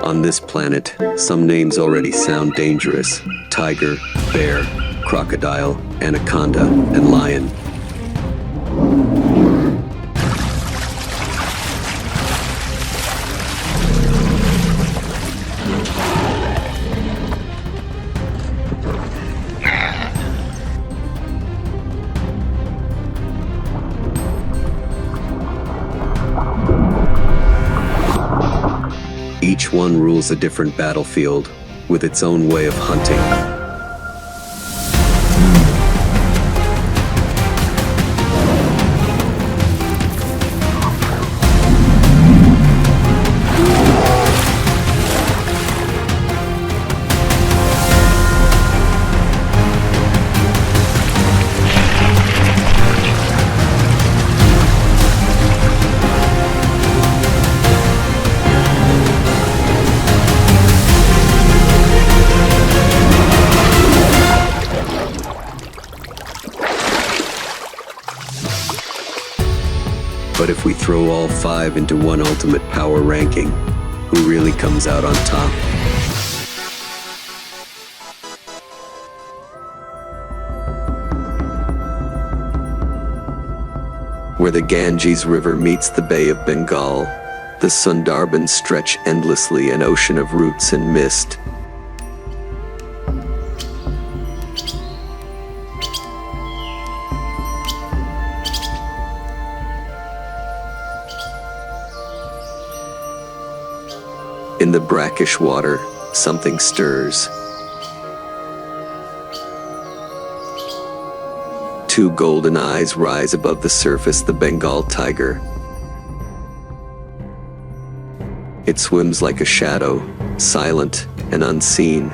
On this planet, some names already sound dangerous: tiger, bear, crocodile, anaconda, and lion. Each one rules a different battlefield, with its own way of hunting. But if we throw all five into one ultimate power ranking, who really comes out on top? Where the Ganges River meets the Bay of Bengal, the Sundarbans stretch endlessly, an ocean of roots and mist. In the brackish water, something stirs. Two golden eyes rise above the surface, the Bengal tiger. It swims like a shadow, silent and unseen.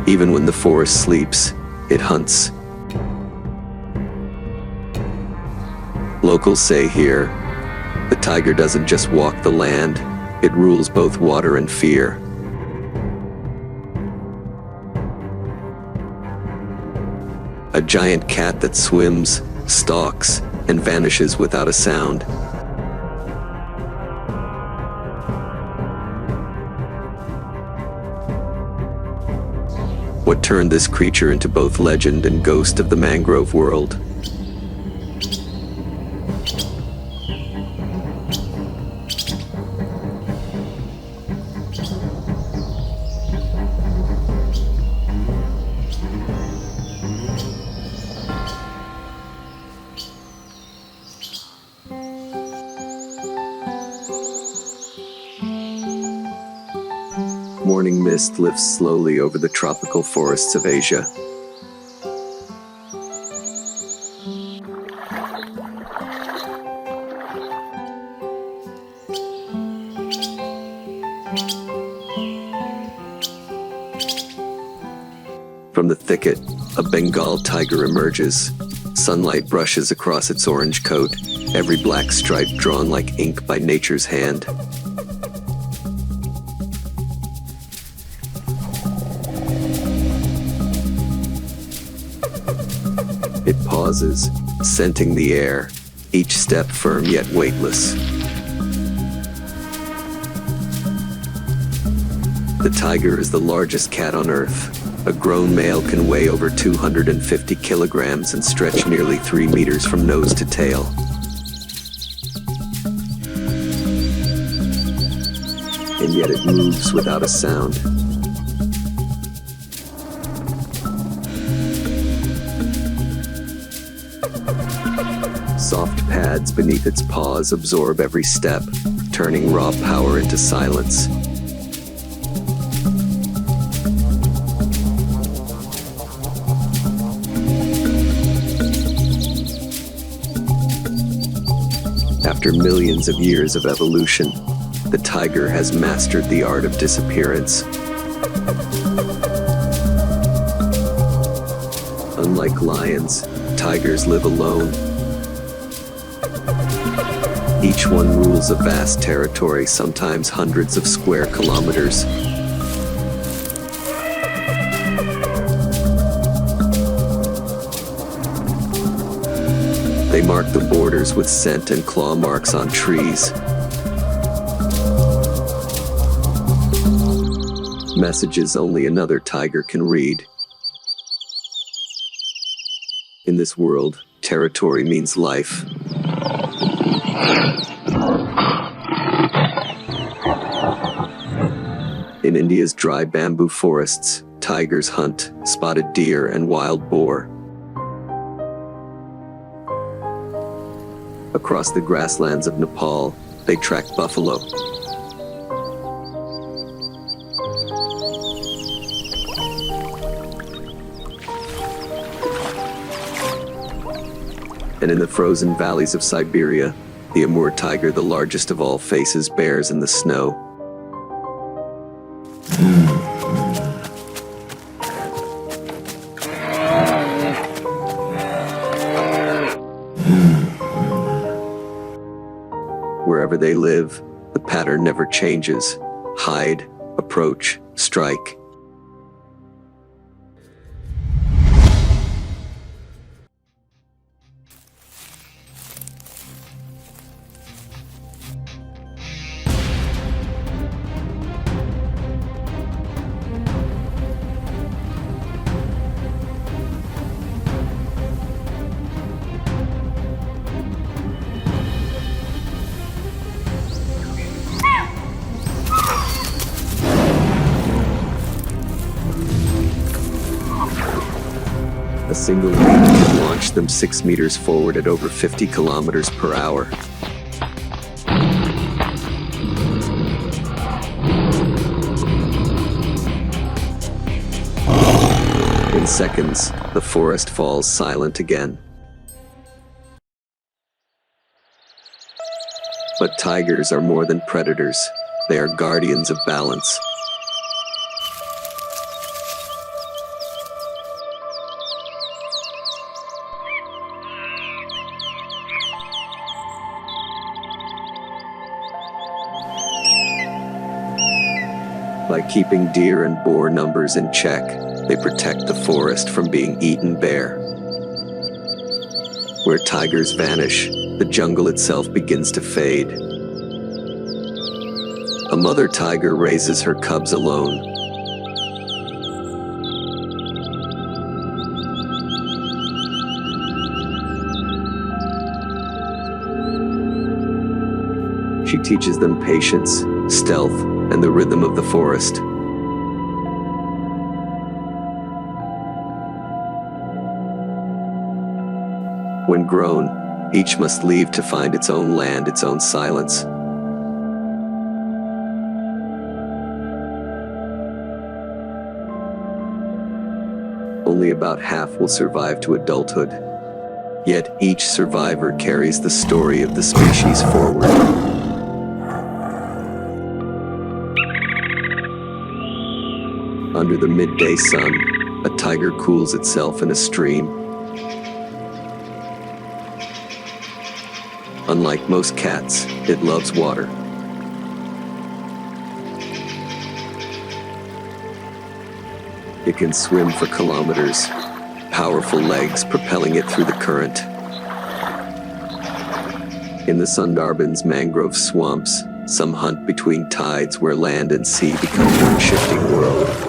Even when the forest sleeps, it hunts. Locals say here, the tiger doesn't just walk the land, it rules both water and fear. A giant cat that swims, stalks, and vanishes without a sound. What turned this creature into both legend and ghost of the mangrove world? Morning mist lifts slowly over the tropical forests of Asia. From the thicket, a Bengal tiger emerges. Sunlight brushes across its orange coat, every black stripe drawn like ink by nature's hand. It pauses, scenting the air, each step firm yet weightless. The tiger is the largest cat on Earth. A grown male can weigh over 250 kilograms and stretch nearly 3 meters from nose to tail. And yet it moves without a sound. Soft pads beneath its paws absorb every step, turning raw power into silence. After millions of years of evolution, the tiger has mastered the art of disappearance. Unlike lions, tigers live alone. Each one rules a vast territory, sometimes hundreds of square kilometers. They mark the borders with scent and claw marks on trees. messages only another tiger can read. In this world, territory means life. In India's dry bamboo forests, tigers hunt spotted deer and wild boar. Across the grasslands of Nepal, they track buffalo. And in the frozen valleys of Siberia, the Amur tiger, the largest of all, faces bears in the snow. Wherever they live, the pattern never changes. Hide, approach, strike. A single leap can launch them 6 meters forward at over 50 kilometers per hour. In seconds, the forest falls silent again. But tigers are more than predators. They are guardians of balance. By keeping deer and boar numbers in check, they protect the forest from being eaten bare. Where tigers vanish, the jungle itself begins to fade. A mother tiger raises her cubs alone. She teaches them patience, stealth, and the rhythm of the forest. When grown, each must leave to find its own land, its own silence. Only about half will survive to adulthood. Yet each survivor carries the story of the species forward. Under the midday sun, a tiger cools itself in a stream. Unlike most cats, it loves water. It can swim for kilometers, powerful legs propelling it through the current. In the Sundarbans mangrove swamps, some hunt between tides where land and sea become one shifting world.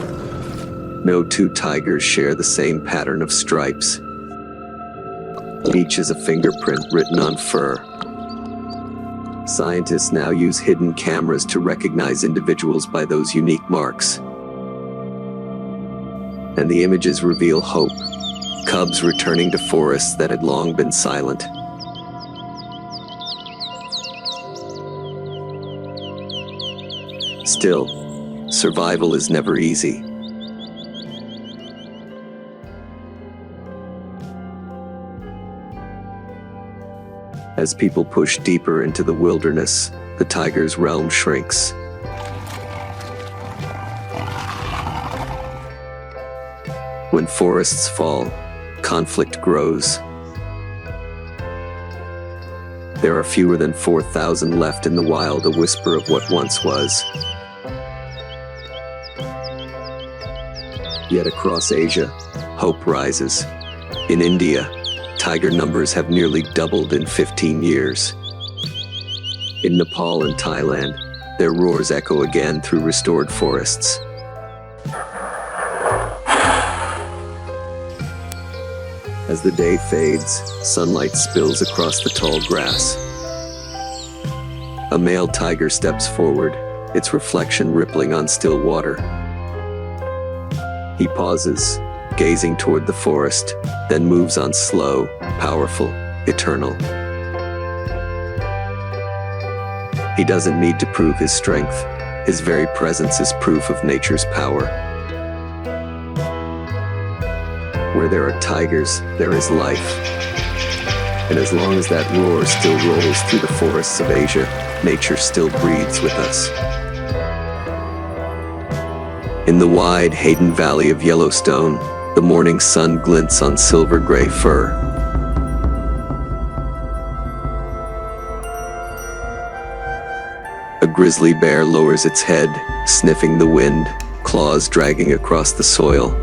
No two tigers share the same pattern of stripes. Each is a fingerprint written on fur. Scientists now use hidden cameras to recognize individuals by those unique marks. And the images reveal hope. Cubs returning to forests that had long been silent. Still, survival is never easy. As people push deeper into the wilderness, the tiger's realm shrinks. When forests fall, conflict grows. There are fewer than 4,000 left in the wild, a whisper of what once was. Yet across Asia, hope rises. In India, tiger numbers have nearly doubled in 15 years. In Nepal and Thailand, their roars echo again through restored forests. As the day fades, sunlight spills across the tall grass. A male tiger steps forward, its reflection rippling on still water. He pauses, gazing toward the forest, then moves on slow, powerful, eternal. He doesn't need to prove his strength. His very presence is proof of nature's power. Where there are tigers, there is life. And as long as that roar still rolls through the forests of Asia, nature still breathes with us. In the wide Hayden Valley of Yellowstone, the morning sun glints on silver-gray fur. A grizzly bear lowers its head, sniffing the wind, claws dragging across the soil.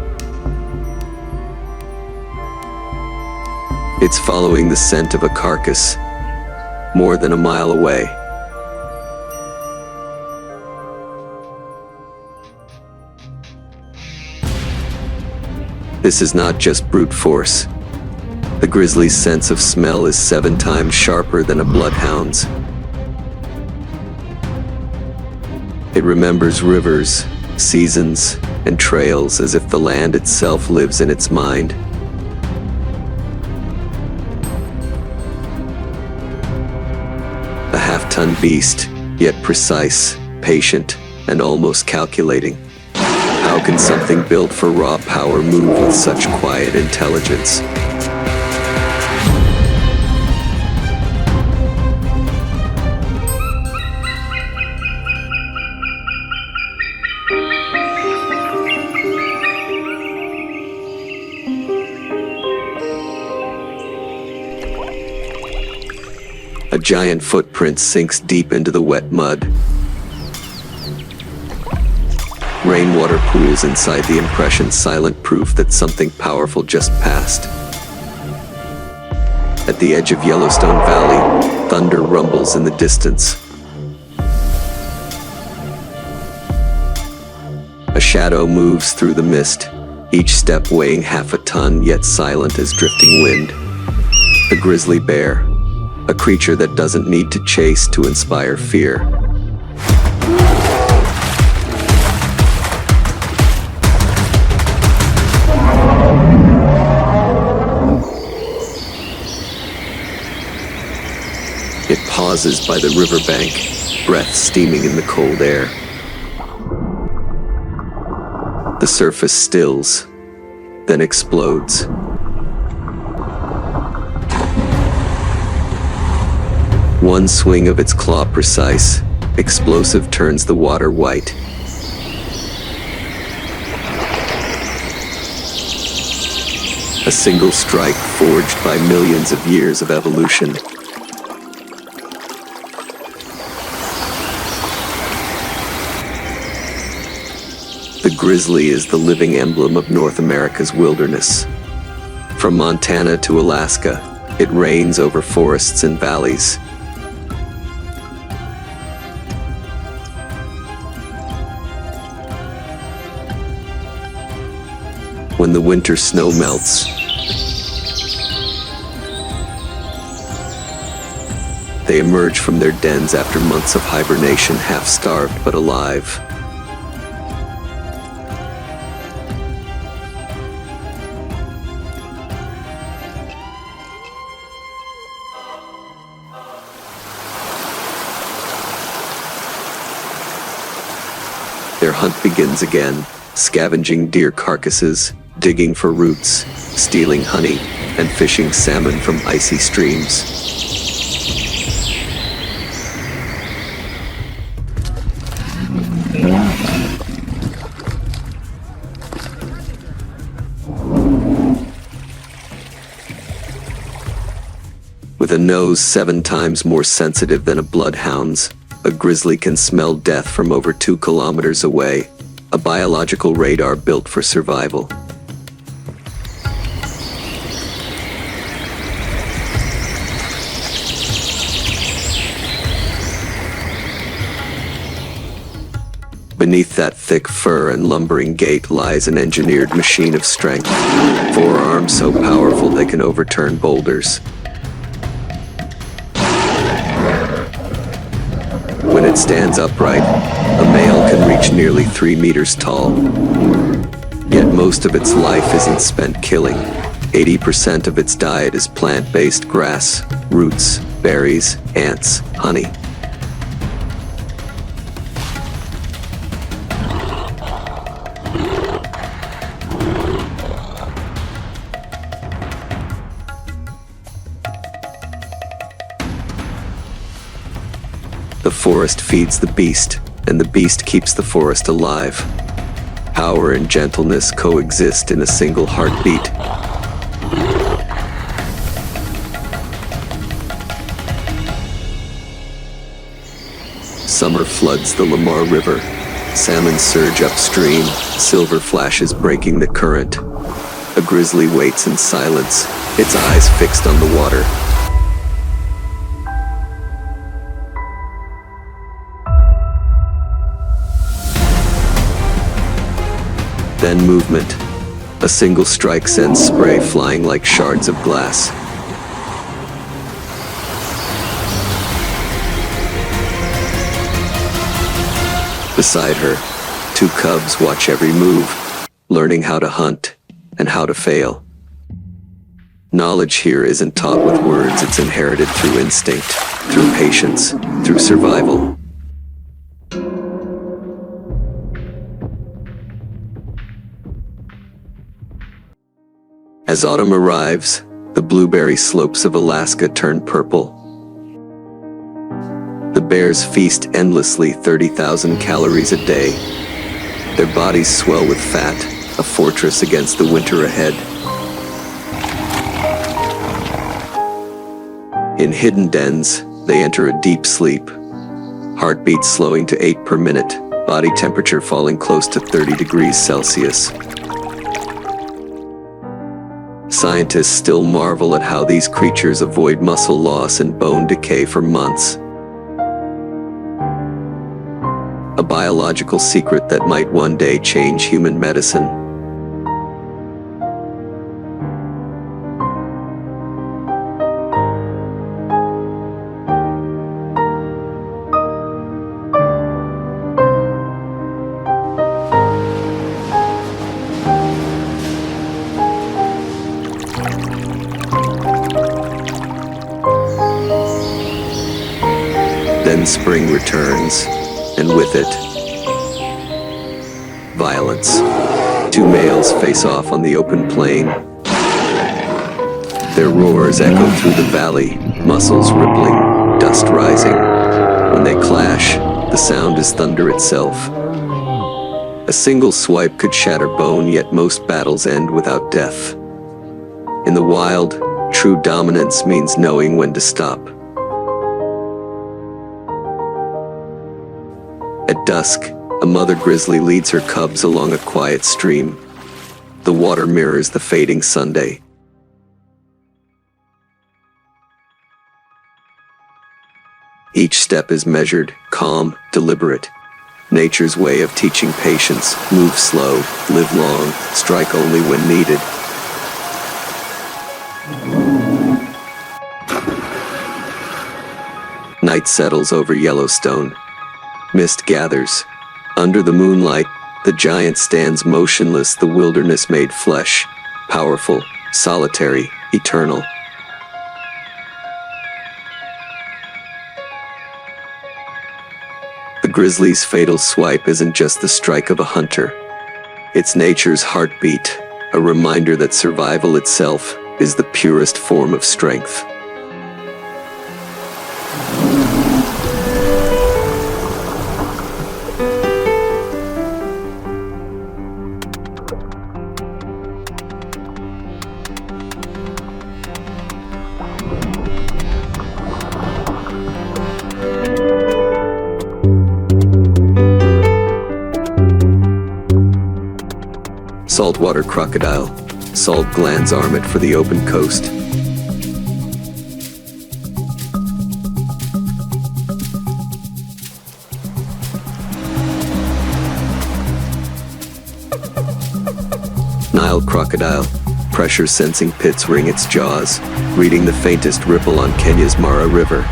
It's following the scent of a carcass, more than a mile away. This is not just brute force. The grizzly's sense of smell is 7 times sharper than a bloodhound's. It remembers rivers, seasons, and trails as if the land itself lives in its mind. A half-ton beast, yet precise, patient, and almost calculating. How can something built for raw power move with such quiet intelligence? A giant footprint sinks deep into the wet mud. Rainwater pools inside the impression, silent proof that something powerful just passed. At the edge of Yellowstone Valley, thunder rumbles in the distance. A shadow moves through the mist, each step weighing half a ton, yet silent as drifting wind. The grizzly bear, a creature that doesn't need to chase to inspire fear. It pauses by the riverbank, breath steaming in the cold air. The surface stills, then explodes. One swing of its claw-precise, explosive turns the water white. A single strike forged by millions of years of evolution. The grizzly is the living emblem of North America's wilderness. From Montana to Alaska, it reigns over forests and valleys. When the winter snow melts, they emerge from their dens after months of hibernation, half-starved but alive. Their hunt begins again, scavenging deer carcasses, digging for roots, stealing honey, and fishing salmon from icy streams. With a nose 7 times more sensitive than a bloodhound's, a grizzly can smell death from over 2 kilometers away, a biological radar built for survival. Beneath that thick fur and lumbering gait lies an engineered machine of strength, forearms so powerful they can overturn boulders. When it stands upright, a male can reach nearly 3 meters tall. Yet most of its life isn't spent killing. 80% of its diet is plant-based grass, roots, berries, ants, honey. The forest feeds the beast, and the beast keeps the forest alive. Power and gentleness coexist in a single heartbeat. Summer floods the Lamar River. Salmon surge upstream, silver flashes breaking the current. A grizzly waits in silence, its eyes fixed on the water. Then movement. A single strike sends spray flying like shards of glass. Beside her, 2 cubs watch every move, learning how to hunt and how to fail. Knowledge here isn't taught with words, it's inherited through instinct, through patience, through survival. As autumn arrives, the blueberry slopes of Alaska turn purple. The bears feast endlessly, 30,000 calories a day. Their bodies swell with fat, a fortress against the winter ahead. In hidden dens, they enter a deep sleep. Heartbeat slowing to 8 per minute, body temperature falling close to 30 degrees Celsius. Scientists still marvel at how these creatures avoid muscle loss and bone decay for months. A biological secret that might one day change human medicine. Then spring returns, and with it, violence. 2 males face off on the open plain. Their roars echo through the valley, muscles rippling, dust rising. When they clash, the sound is thunder itself. A single swipe could shatter bone, yet most battles end without death. In the wild, true dominance means knowing when to stop. At dusk, a mother grizzly leads her cubs along a quiet stream. The water mirrors the fading Sunday. Each step is measured, calm, deliberate. Nature's way of teaching patience: move slow, live long, strike only when needed. Night settles over Yellowstone. Mist gathers. Under the moonlight, the giant stands motionless, the wilderness made flesh, powerful, solitary, eternal. The grizzly's fatal swipe isn't just the strike of a hunter. It's nature's heartbeat, a reminder that survival itself is the purest form of strength. Saltwater crocodile. Salt glands arm it for the open coast. Nile crocodile. Pressure-sensing pits ring its jaws, reading the faintest ripple on Kenya's Mara River.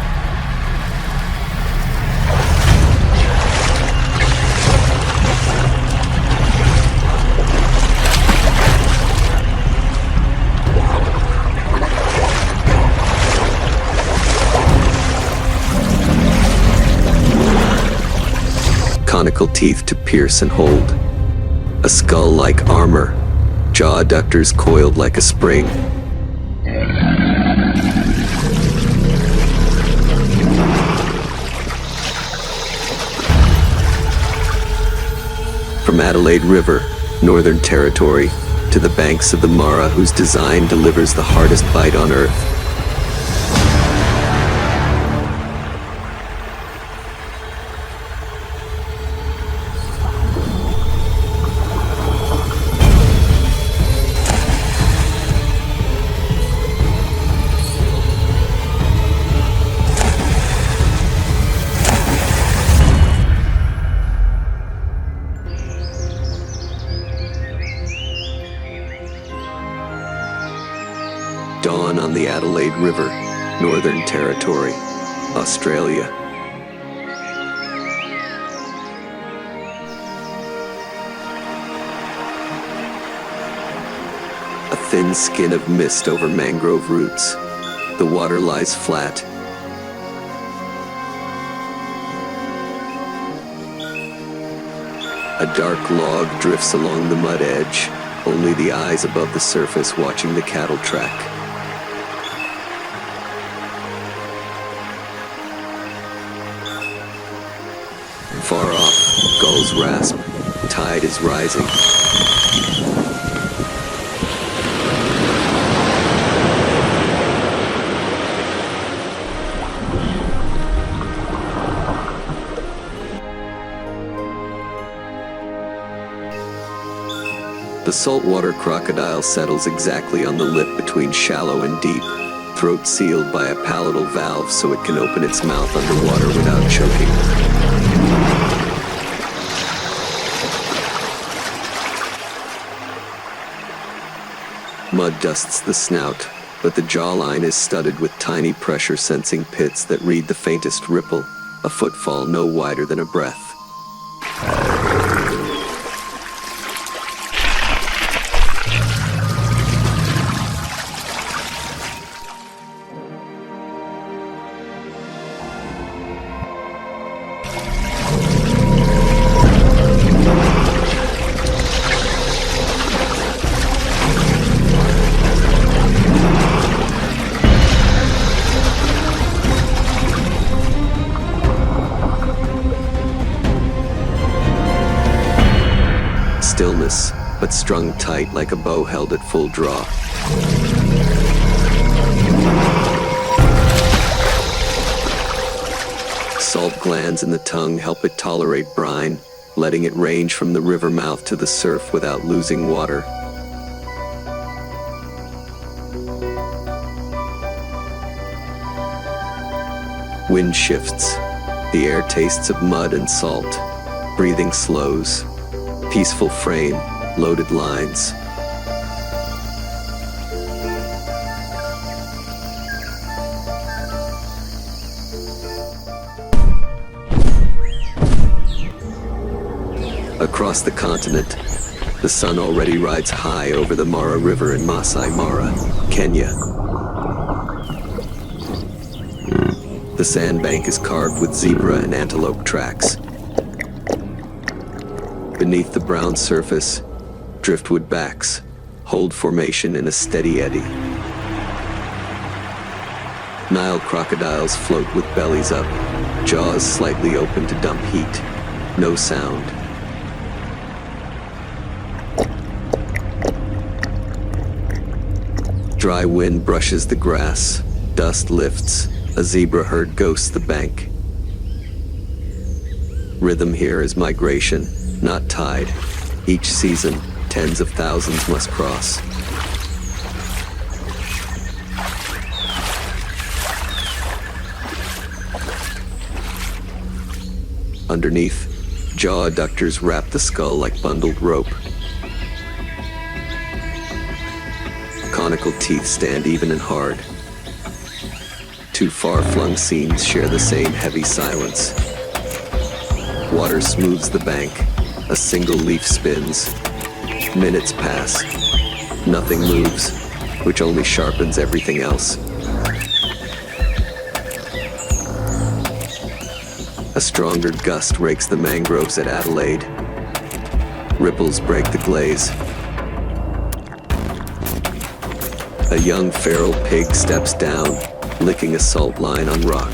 Conical teeth to pierce and hold. A skull like armor. Jaw adductors coiled like a spring. From Adelaide River, Northern Territory, to the banks of the Mara, whose design delivers the hardest bite on Earth. Dawn on the Adelaide River, Northern Territory, Australia. A thin skin of mist over mangrove roots. The water lies flat. A dark log drifts along the mud edge, only the eyes above the surface watching the cattle track. Far off, gulls rasp. Tide is rising. The saltwater crocodile settles exactly on the lip between shallow and deep, throat sealed by a palatal valve so it can open its mouth underwater without choking. Mud dusts the snout, but the jawline is studded with tiny pressure-sensing pits that read the faintest ripple, a footfall no wider than a breath. Stillness, but strung tight like a bow held at full draw. Salt glands in the tongue help it tolerate brine, letting it range from the river mouth to the surf without losing water. Wind shifts. The air tastes of mud and salt. Breathing slows. Peaceful frame, loaded lines. Across the continent, the sun already rides high over the Mara River in Masai Mara, Kenya. The sandbank is carved with zebra and antelope tracks. Beneath the brown surface, driftwood backs hold formation in a steady eddy. Nile crocodiles float with bellies up, jaws slightly open to dump heat. No sound. Dry wind brushes the grass, dust lifts, a zebra herd ghosts the bank. Rhythm here is migration, not tide. Each season, tens of thousands must cross. Underneath, jaw adductors wrap the skull like bundled rope. conical teeth stand even and hard. Two far-flung scenes share the same heavy silence. Water smooths the bank. A single leaf spins. Minutes pass. Nothing moves, which only sharpens everything else. A stronger gust rakes the mangroves at Adelaide. Ripples break the glaze. A young feral pig steps down, licking a salt line on rock.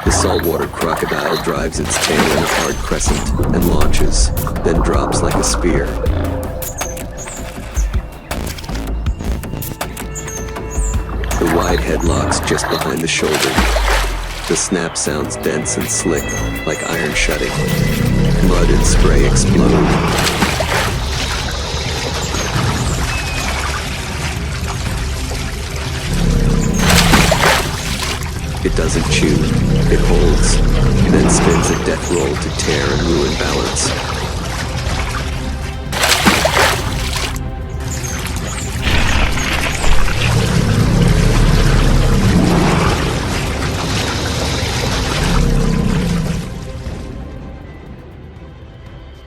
The saltwater crocodile drives its tail in a hard crescent and launches, then drops like a spear. The wide head locks just behind the shoulder. The snap sounds dense and slick, like iron shutting. Mud and spray explode. It doesn't chew, it holds, then spins a death roll to tear and ruin balance.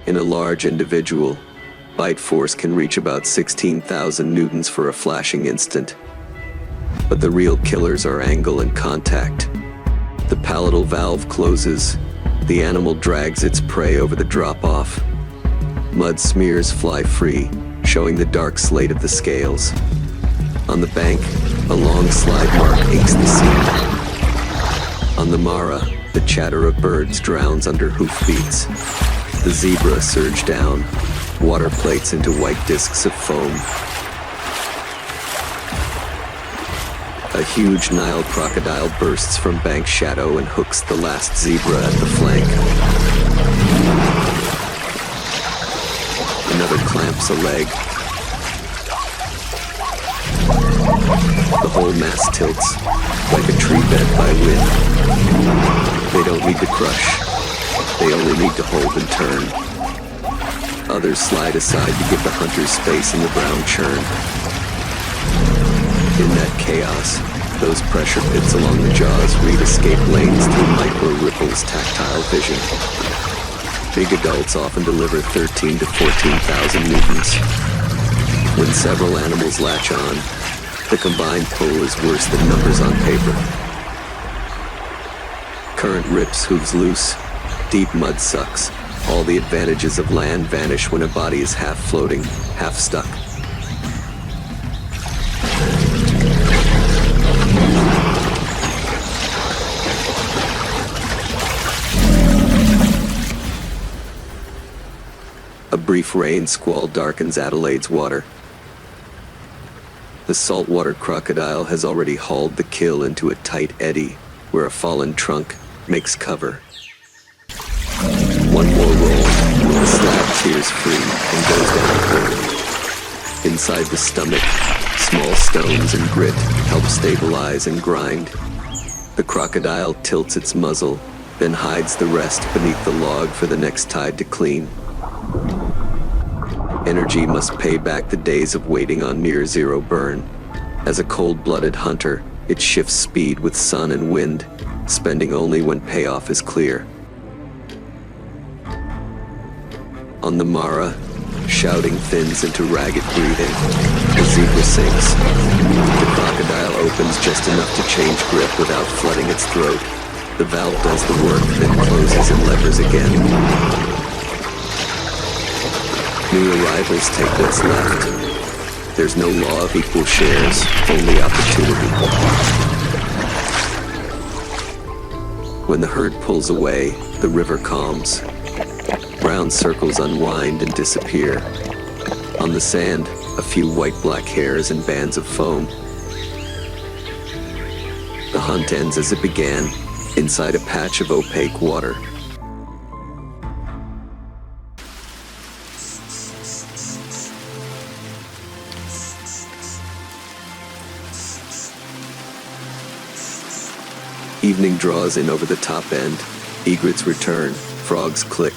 In a large individual, bite force can reach about 16,000 newtons for a flashing instant. But the real killers are angle and contact. The palatal valve closes. The animal drags its prey over the drop-off. Mud smears fly free, showing the dark slate of the scales. On the bank, a long slide mark inks the scene. On the Mara, the chatter of birds drowns under hoofbeats. The zebra surge down, water plates into white discs of foam. A huge Nile crocodile bursts from bank shadow and hooks the last zebra at the flank. Another clamps a leg. The whole mass tilts, like a tree bent by wind. They don't need to crush. They only need to hold and turn. Others slide aside to give the hunters space in the brown churn. In that chaos, those pressure pits along the jaws read escape lanes through micro ripples tactile vision. Big adults often deliver 13 to 14,000 newtons. When several animals latch on, the combined pull is worse than numbers on paper. Current rips hooves loose, deep mud sucks. All the advantages of land vanish when a body is half floating, half stuck. A brief rain squall darkens Adelaide's water. The saltwater crocodile has already hauled the kill into a tight eddy where a fallen trunk makes cover. One more roll, the slab tears free and goes down cold. Inside the stomach, small stones and grit help stabilize and grind. The crocodile tilts its muzzle, then hides the rest beneath the log for the next tide to clean. Energy must pay back the days of waiting on near-zero burn. As a cold-blooded hunter, it shifts speed with sun and wind, spending only when payoff is clear. On the Mara, shouting thins into ragged breathing. The zebra sinks. The crocodile opens just enough to change grip without flooding its throat. The valve does the work, then closes and levers again. New arrivals take what's left. There's no law of equal shares, only opportunity. When the herd pulls away, the river calms. Brown circles unwind and disappear. On the sand, a few white-black hairs and bands of foam. The hunt ends as it began, inside a patch of opaque water. Evening draws in over the top end. Egrets return. Frogs click.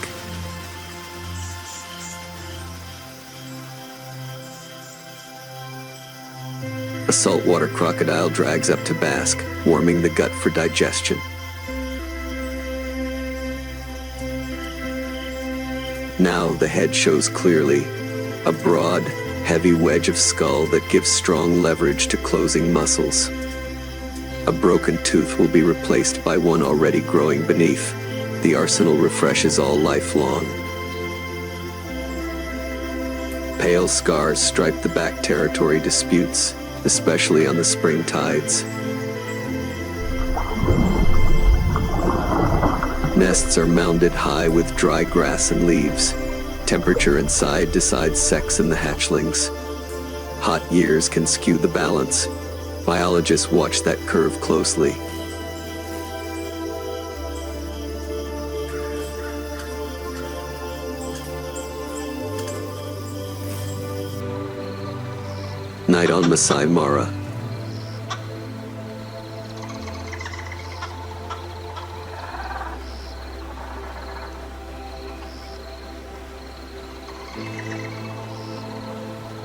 A saltwater crocodile drags up to bask, warming the gut for digestion. Now the head shows clearly, a broad, heavy wedge of skull that gives strong leverage to closing muscles. A broken tooth will be replaced by one already growing beneath. The arsenal refreshes all lifelong. Pale scars stripe the back territory disputes, especially on the spring tides. Nests are mounded high with dry grass and leaves. Temperature inside decides sex in the hatchlings. Hot years can skew the balance. Biologists watch that curve closely. Night on Masai Mara.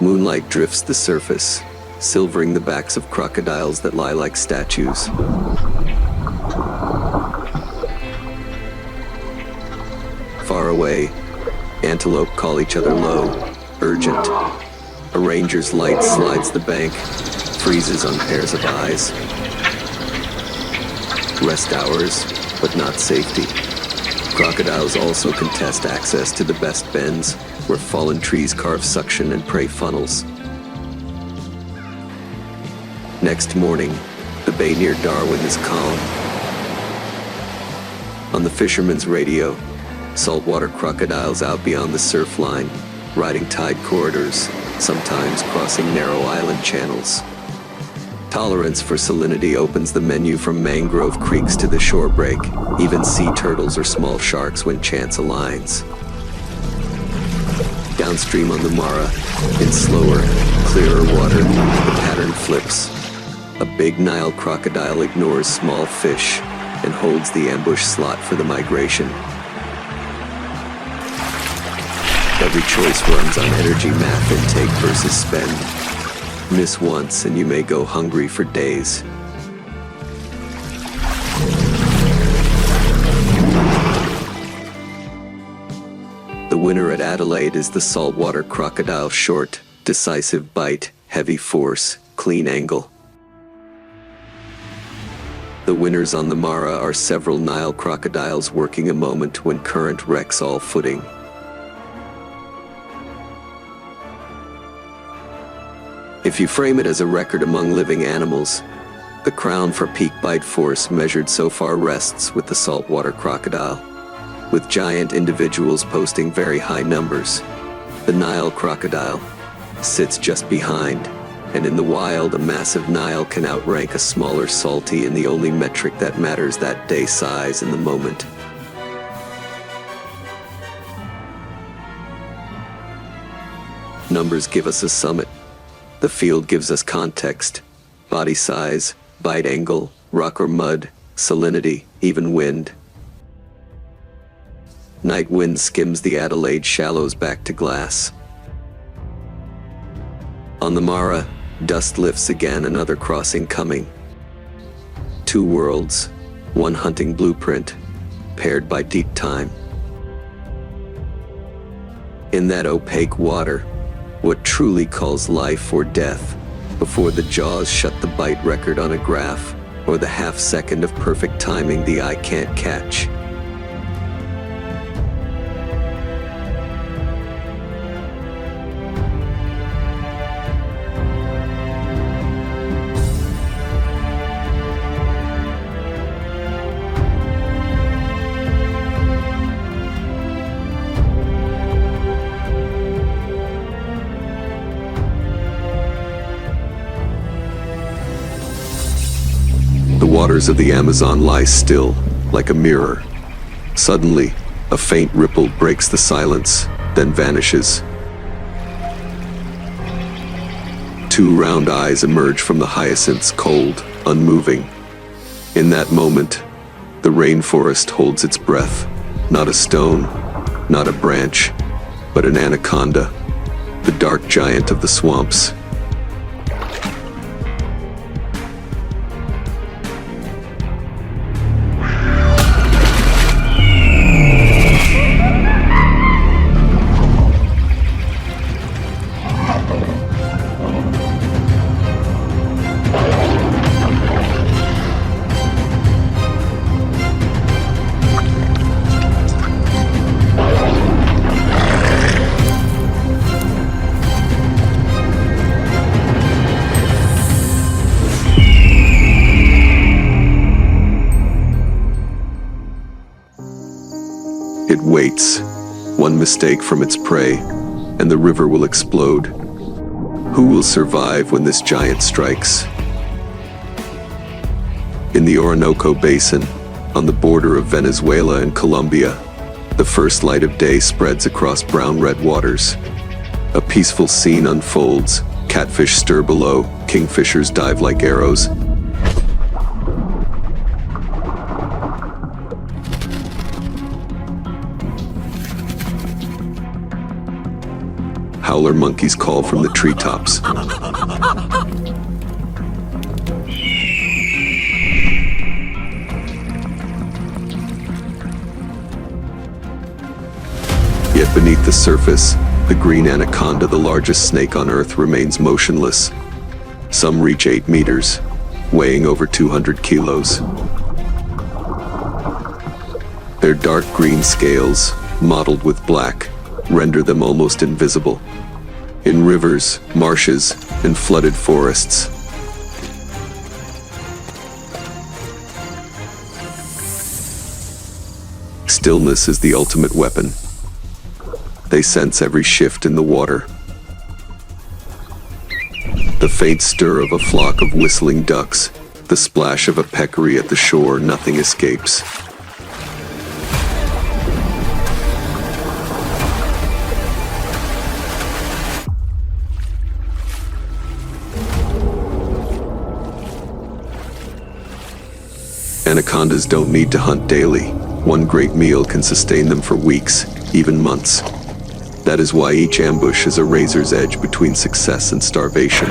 Moonlight drifts the surface, silvering the backs of crocodiles that lie like statues. Far away, antelope call each other low, urgent. A ranger's light slides the bank, freezes on pairs of eyes. Rest hours, but not safety. Crocodiles also contest access to the best bends, where fallen trees carve suction and prey funnels. Next morning, the bay near Darwin is calm. On the fisherman's radio, saltwater crocodiles out beyond the surf line, riding tide corridors, sometimes crossing narrow island channels. Tolerance for salinity opens the menu from mangrove creeks to the shore break, even sea turtles or small sharks when chance aligns. Downstream on the Mara, in slower, clearer water, the pattern flips. A big Nile crocodile ignores small fish and holds the ambush slot for the migration. Every choice runs on energy math intake versus spend. Miss once and you may go hungry for days. The winner at Adelaide is the saltwater crocodile. Short, decisive bite, heavy force, clean angle. The winners on the Mara are several Nile crocodiles working a moment when current wrecks all footing. If you frame it as a record among living animals, the crown for peak bite force measured so far rests with the saltwater crocodile, with giant individuals posting very high numbers. The Nile crocodile sits just behind, and in the wild, a massive Nile can outrank a smaller salty in the only metric that matters that day: size in the moment. Numbers give us a summit. The field gives us context, body size, bite angle, rock or mud, salinity, even wind. Night wind skims the Adelaide shallows back to glass. On the Mara, dust lifts again, another crossing coming. Two worlds, one hunting blueprint, paired by deep time. In that opaque water, what truly calls life or death, before the jaws shut the bite record on a graph, or the half second of perfect timing the eye can't catch. The waters of the Amazon lie still, like a mirror. Suddenly, a faint ripple breaks the silence, then vanishes. Two round eyes emerge from the hyacinths, cold, unmoving. In that moment, the rainforest holds its breath. Not a stone, not a branch, but an anaconda, the dark giant of the swamps. waits. One mistake from its prey, and the river will explode. Who will survive when this giant strikes? In the Orinoco Basin, on the border of Venezuela and Colombia, the first light of day spreads across brown-red waters. A peaceful scene unfolds. Catfish stir below, kingfishers dive like arrows. Howler monkeys call from the treetops. Yet beneath the surface, the green anaconda, the largest snake on Earth, remains motionless. Some reach 8 meters, weighing over 200 kilos. Their dark green scales, mottled with black, render them almost invisible. In rivers, marshes, and flooded forests, stillness is the ultimate weapon. They sense every shift in the water. The faint stir of a flock of whistling ducks, the splash of a peccary at the shore, nothing escapes. Anacondas don't need to hunt daily. One great meal can sustain them for weeks, even months. That is why each ambush is a razor's edge between success and starvation.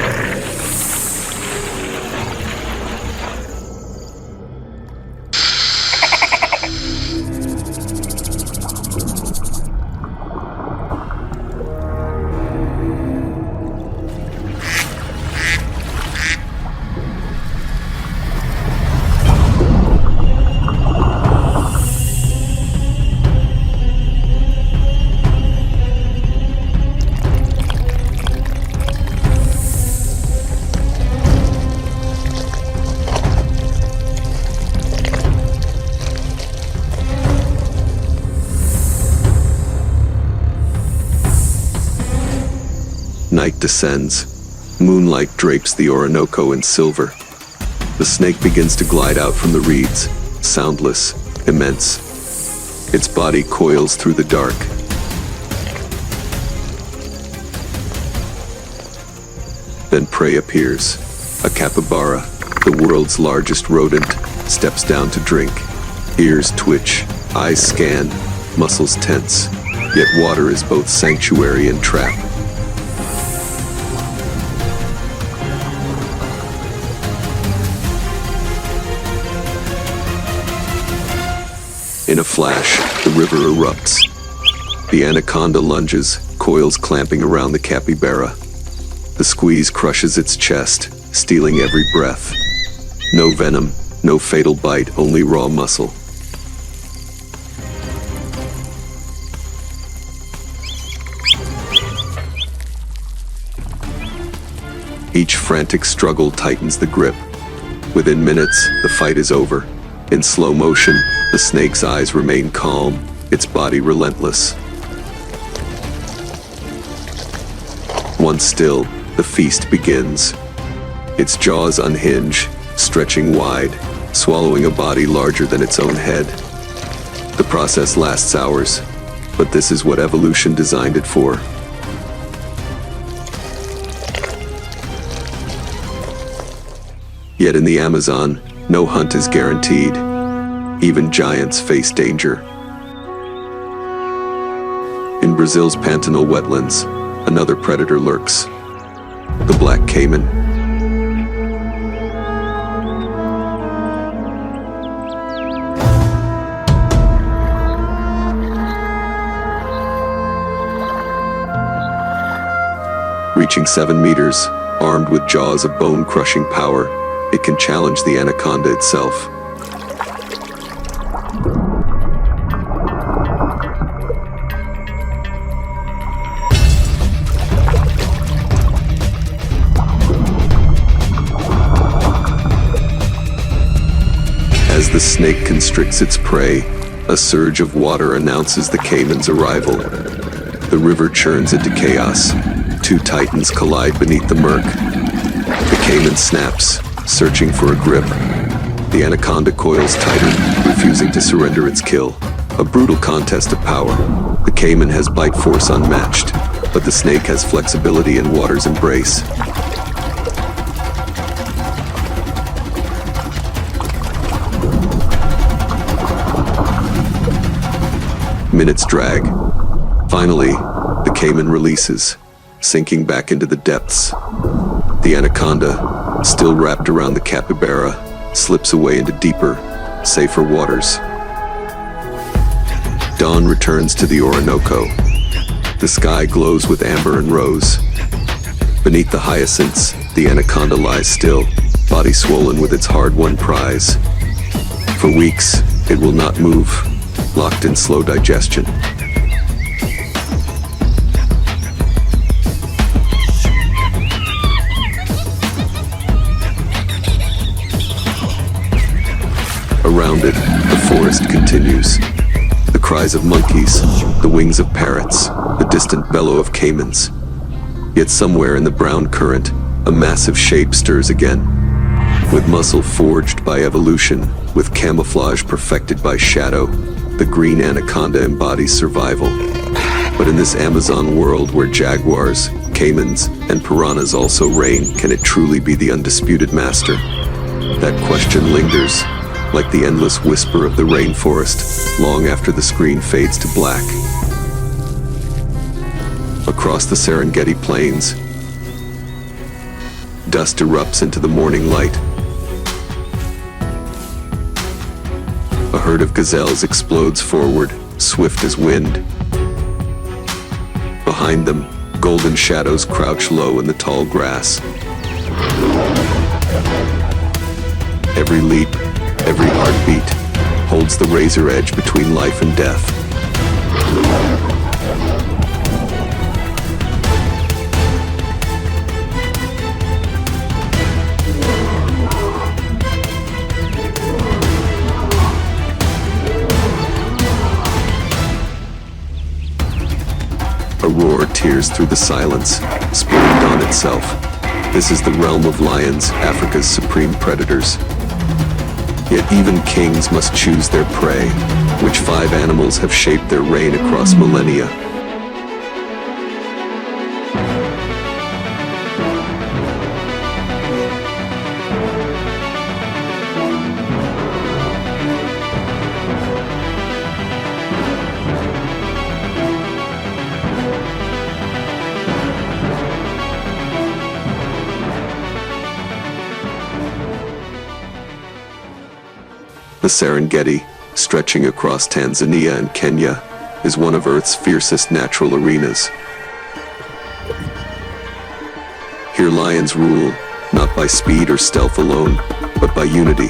Night descends. Moonlight drapes the Orinoco in silver. The snake begins to glide out from the reeds, soundless, immense. Its body coils through the dark. Then prey appears. A capybara, the world's largest rodent, steps down to drink. Ears twitch, eyes scan, muscles tense. Yet water is both sanctuary and trap. In a flash, the river erupts. The anaconda lunges, coils clamping around the capybara. The squeeze crushes its chest, stealing every breath. No venom, no fatal bite, only raw muscle. Each frantic struggle tightens the grip. Within minutes, the fight is over. In slow motion, the snake's eyes remain calm, its body relentless. Once still, the feast begins. Its jaws unhinge, stretching wide, swallowing a body larger than its own head. The process lasts hours, but this is what evolution designed it for. Yet in the Amazon, no hunt is guaranteed. Even giants face danger. In Brazil's Pantanal wetlands, another predator lurks. The black caiman. Reaching 7 meters, armed with jaws of bone-crushing power, it can challenge the anaconda itself. As the snake constricts its prey, A surge of water announces the caiman's arrival. The river churns into chaos. Two titans collide beneath the murk. The caiman snaps, searching for a grip. The anaconda coils tighter, refusing to surrender its kill. A brutal contest of power. The caiman has bite force unmatched, but the snake has flexibility in water's embrace. Minutes drag. Finally, the caiman releases, sinking back into the depths. The anaconda, still wrapped around the capybara, slips away into deeper, safer waters. Dawn returns to the Orinoco. The sky glows with amber and rose. Beneath the hyacinths, the anaconda lies still, body swollen with its hard-won prize. For weeks, it will not move, locked in slow digestion. Around it, the forest continues. The cries of monkeys, the wings of parrots, the distant bellow of caimans. Yet somewhere in the brown current, a massive shape stirs again. With muscle forged by evolution, with camouflage perfected by shadow, the green anaconda embodies survival. But in this Amazon world where jaguars, caimans, and piranhas also reign, can it truly be the undisputed master? That question lingers, like the endless whisper of the rainforest, long after the screen fades to black. Across the Serengeti plains, dust erupts into the morning light. A herd of gazelles explodes forward, swift as wind. Behind them, golden shadows crouch low in the tall grass. Every leap, every heartbeat holds the razor edge between life and death. A roar tears through the silence, spurring dawn itself. This is the realm of lions, Africa's supreme predators. Yet even kings must choose their prey, which 5 animals have shaped their reign across millennia. The Serengeti, stretching across Tanzania and Kenya, is one of Earth's fiercest natural arenas. Here lions rule, not by speed or stealth alone, but by unity.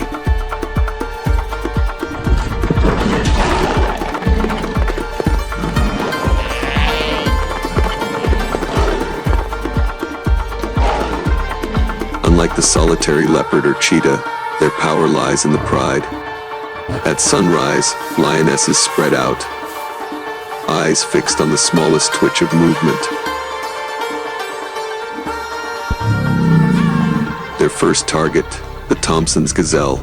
Unlike the solitary leopard or cheetah, their power lies in the pride. At sunrise, lionesses spread out, eyes fixed on the smallest twitch of movement. Their first target, the Thompson's gazelle.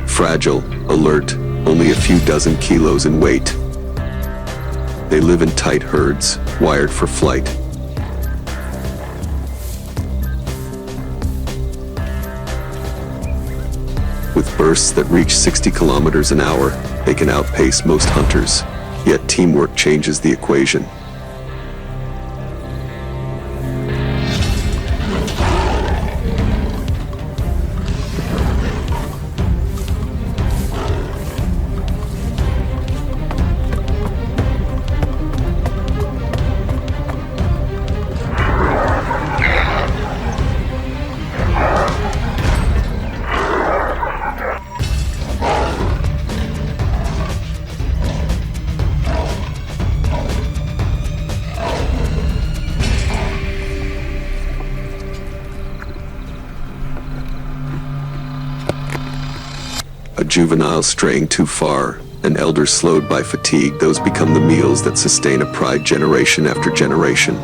Fragile, alert, only a few dozen kilos in weight. They live in tight herds, wired for flight. With bursts that reach 60 kilometers an hour, they can outpace most hunters. Yet teamwork changes the equation. A juvenile straying too far, and elders slowed by fatigue, those become the meals that sustain a pride generation after generation.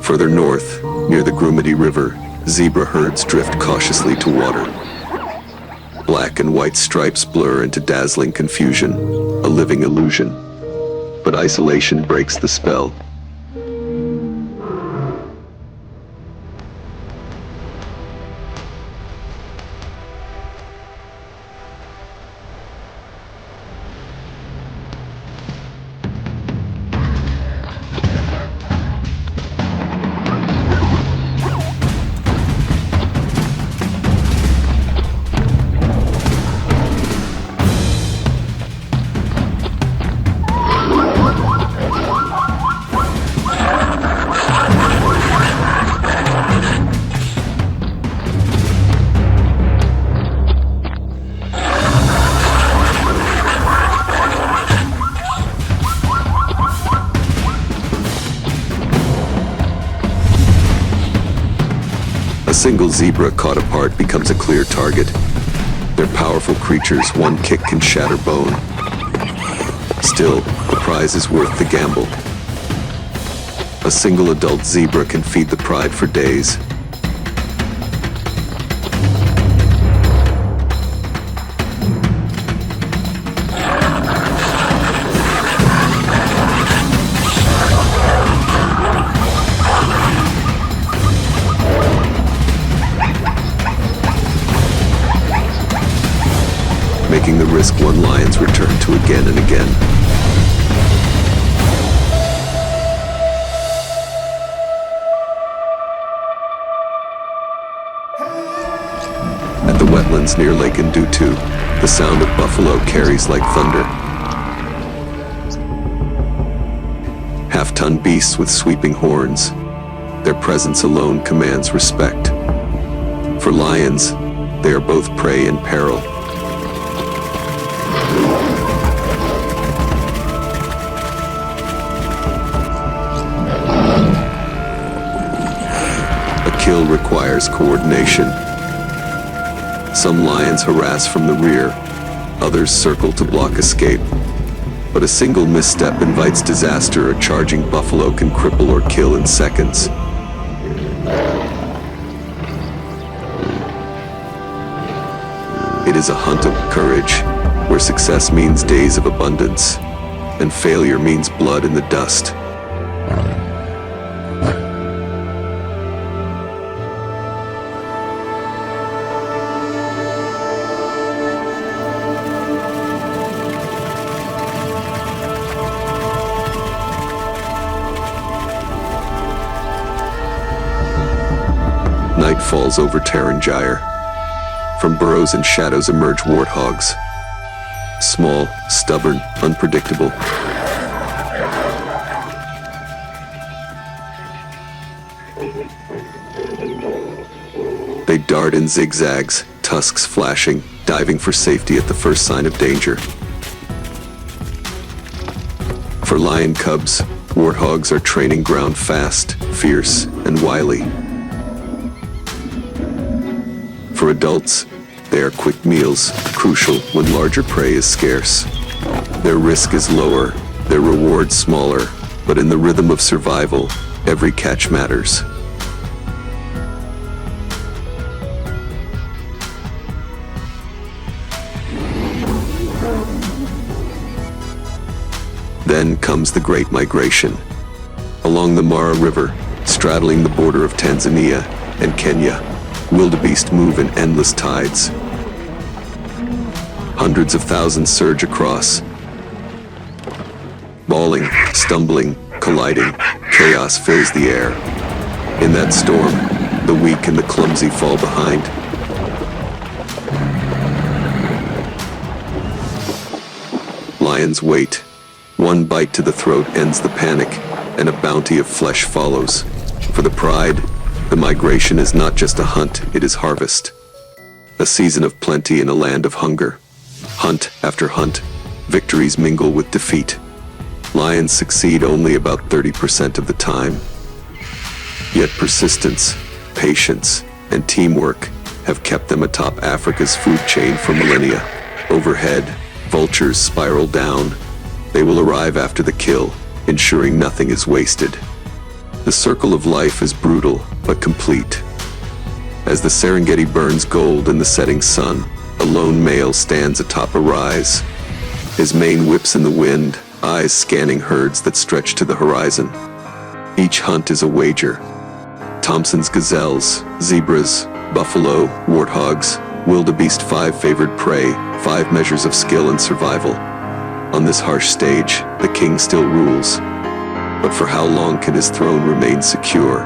Further north, near the Grizzly River, zebra herds drift cautiously to water. Black and white stripes blur into dazzling confusion, a living illusion. But isolation breaks the spell. A single zebra caught apart becomes a clear target. They're powerful creatures, one kick can shatter bone. Still, the prize is worth the gamble. A single adult zebra can feed the pride for days. Making the risk one lions return to again and again. At the wetlands near Lake Ndutu, the sound of buffalo carries like thunder. Half-ton beasts with sweeping horns. Their presence alone commands respect. For lions, they are both prey and peril. Kill requires coordination. Some lions harass from the rear, others circle to block escape. But a single misstep invites disaster. A charging buffalo can cripple or kill in seconds. It is a hunt of courage, where success means days of abundance, and failure means blood in the dust. Night falls over Serengeti. From burrows and shadows emerge warthogs. Small, stubborn, unpredictable. They dart in zigzags, tusks flashing, diving for safety at the first sign of danger. For lion cubs, warthogs are training ground fast, fierce, and wily. For adults, they are quick meals, crucial when larger prey is scarce. Their risk is lower, their reward smaller, but in the rhythm of survival, every catch matters. Then comes the Great Migration. Along the Mara River, straddling the border of Tanzania and Kenya, wildebeest move in endless tides. Hundreds of thousands surge across. Bawling, stumbling, colliding, chaos fills the air. In that storm, the weak and the clumsy fall behind. Lions wait. One bite to the throat ends the panic, and a bounty of flesh follows. For the pride, the migration is not just a hunt, it is harvest. A season of plenty in a land of hunger. Hunt after hunt, victories mingle with defeat. Lions succeed only about 30% of the time. Yet persistence, patience, and teamwork have kept them atop Africa's food chain for millennia. Overhead, vultures spiral down. They will arrive after the kill, ensuring nothing is wasted. The circle of life is brutal, but complete. As the Serengeti burns gold in the setting sun, a lone male stands atop a rise. His mane whips in the wind, eyes scanning herds that stretch to the horizon. Each hunt is a wager. Thompson's gazelles, zebras, buffalo, warthogs, wildebeest, 5 favored prey, 5 measures of skill and survival. On this harsh stage, the king still rules. But for how long can his throne remain secure?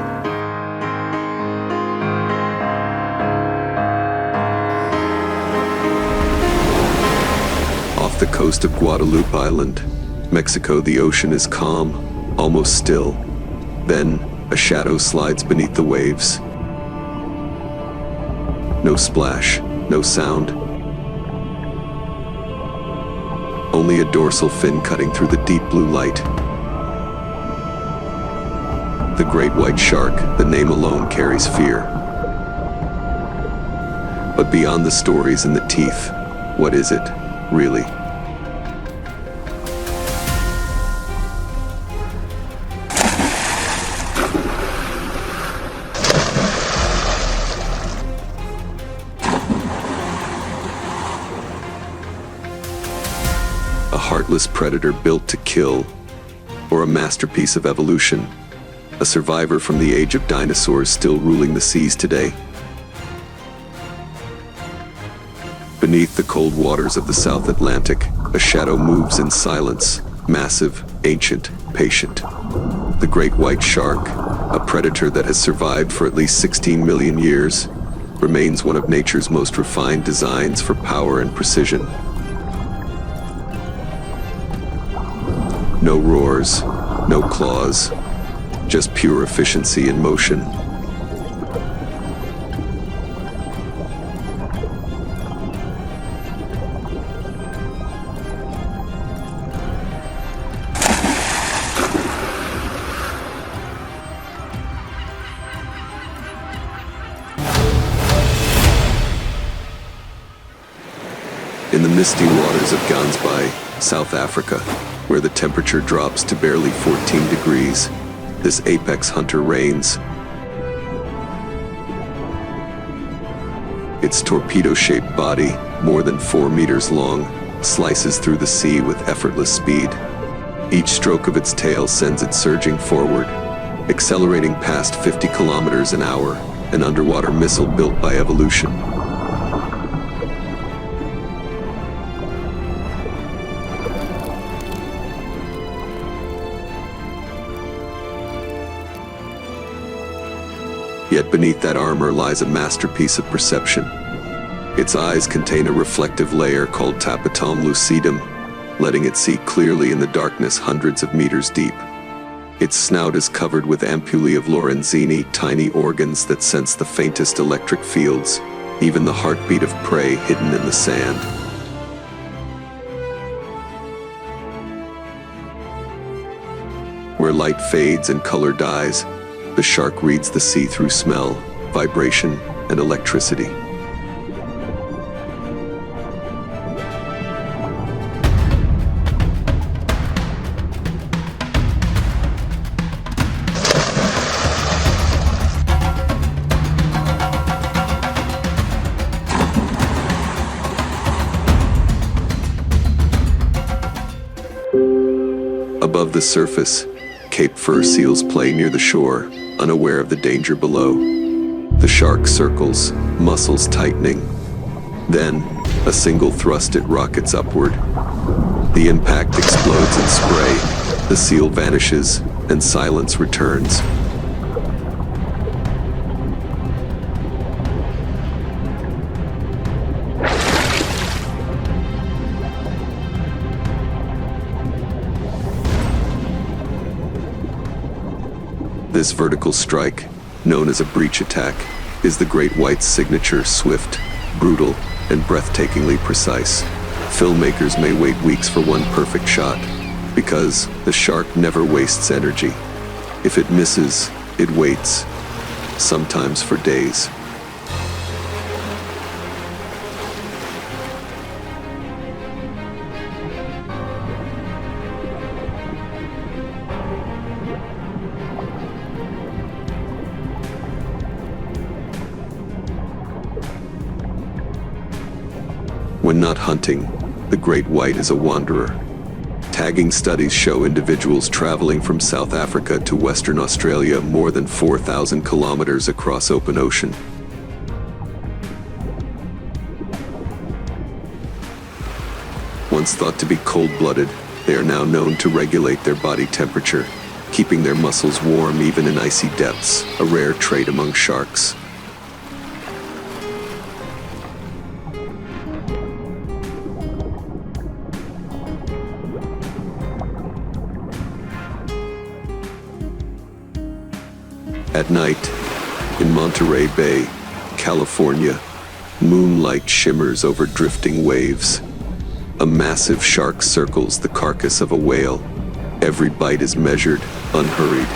Off the coast of Guadalupe Island, Mexico, the ocean is calm, almost still. Then, a shadow slides beneath the waves. No splash, no sound. Only a dorsal fin cutting through the deep blue light. The great white shark, the name alone carries fear. But beyond the stories and the teeth, what is it, really? A heartless predator built to kill, or a masterpiece of evolution? A survivor from the age of dinosaurs still ruling the seas today. Beneath the cold waters of the South Atlantic, a shadow moves in silence, massive, ancient, patient. The great white shark, a predator that has survived for at least 16 million years, remains one of nature's most refined designs for power and precision. No roars, no claws, just pure efficiency in motion. In the misty waters of Gansbai, South Africa, where the temperature drops to barely 14 degrees, this apex hunter reigns. Its torpedo-shaped body, more than 4 meters long, slices through the sea with effortless speed. Each stroke of its tail sends it surging forward, accelerating past 50 kilometers an hour, an underwater missile built by evolution. Yet beneath that armor lies a masterpiece of perception. Its eyes contain a reflective layer called tapetum lucidum, letting it see clearly in the darkness hundreds of meters deep. Its snout is covered with ampullae of Lorenzini, tiny organs that sense the faintest electric fields, even the heartbeat of prey hidden in the sand. Where light fades and color dies, the shark reads the sea through smell, vibration, and electricity. Above the surface, Cape fur seals play near the shore, unaware of the danger below. The shark circles, muscles tightening. Then, a single thrust, it rockets upward. The impact explodes in spray, the seal vanishes, and silence returns. This vertical strike, known as a breach attack, is the great white's signature, swift, brutal, and breathtakingly precise. Filmmakers may wait weeks for one perfect shot, because the shark never wastes energy. If it misses, it waits, sometimes for days. When not hunting, the great white is a wanderer. Tagging studies show individuals traveling from South Africa to Western Australia more than 4,000 kilometers across open ocean. Once thought to be cold-blooded, they are now known to regulate their body temperature, keeping their muscles warm even in icy depths, a rare trait among sharks. At night, in Monterey Bay, California, moonlight shimmers over drifting waves. A massive shark circles the carcass of a whale. Every bite is measured, unhurried.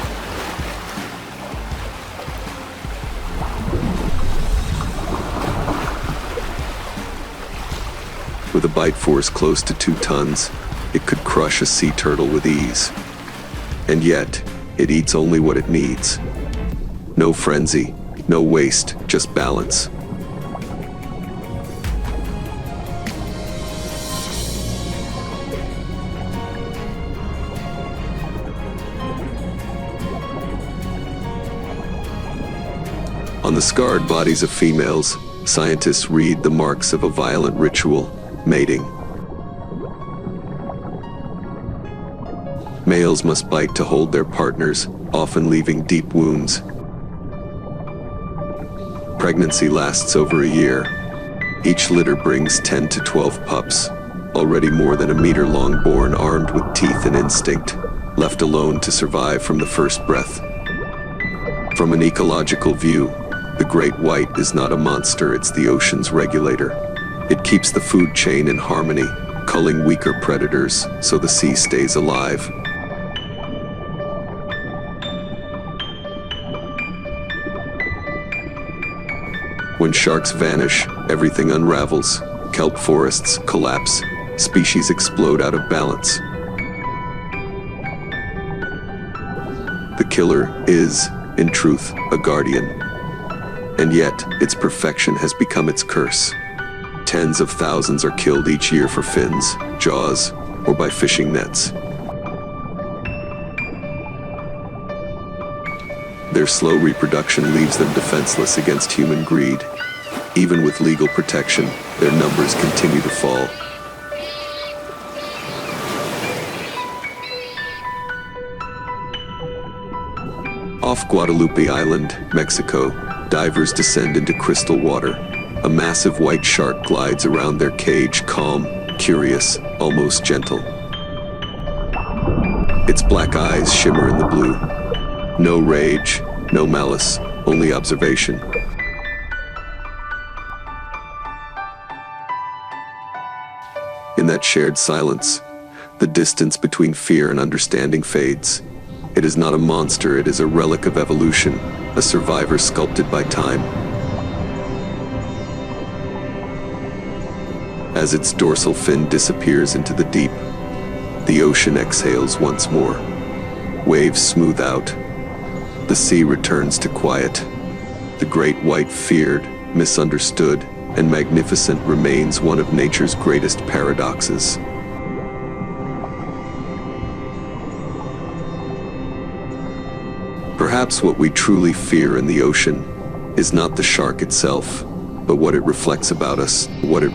With a bite force close to 2 tons, it could crush a sea turtle with ease. And yet, it eats only what it needs. No frenzy, no waste, just balance. On the scarred bodies of females, scientists read the marks of a violent ritual, mating. Males must bite to hold their partners, often leaving deep wounds. Pregnancy lasts over a year. Each litter brings 10 to 12 pups, already more than a meter long, born armed with teeth and instinct, left alone to survive from the first breath. From an ecological view, the great white is not a monster, it's the ocean's regulator. It keeps the food chain in harmony, culling weaker predators so the sea stays alive. When sharks vanish, everything unravels. Kelp forests collapse. Species explode out of balance. The killer is, in truth, a guardian. And yet, its perfection has become its curse. Tens of thousands are killed each year for fins, jaws, or by fishing nets. Their slow reproduction leaves them defenseless against human greed. Even with legal protection, their numbers continue to fall. Off Guadalupe Island, Mexico, divers descend into crystal water. A massive white shark glides around their cage, calm, curious, almost gentle. Its black eyes shimmer in the blue. No rage, no malice, only observation. In that shared silence, the distance between fear and understanding fades. It is not a monster, it is a relic of evolution, a survivor sculpted by time. As its dorsal fin disappears into the deep, the ocean exhales once more. Waves smooth out. The sea returns to quiet. The great white, feared, misunderstood, and magnificent, remains one of nature's greatest paradoxes. Perhaps what we truly fear in the ocean is not the shark itself, but what it reflects about us, what it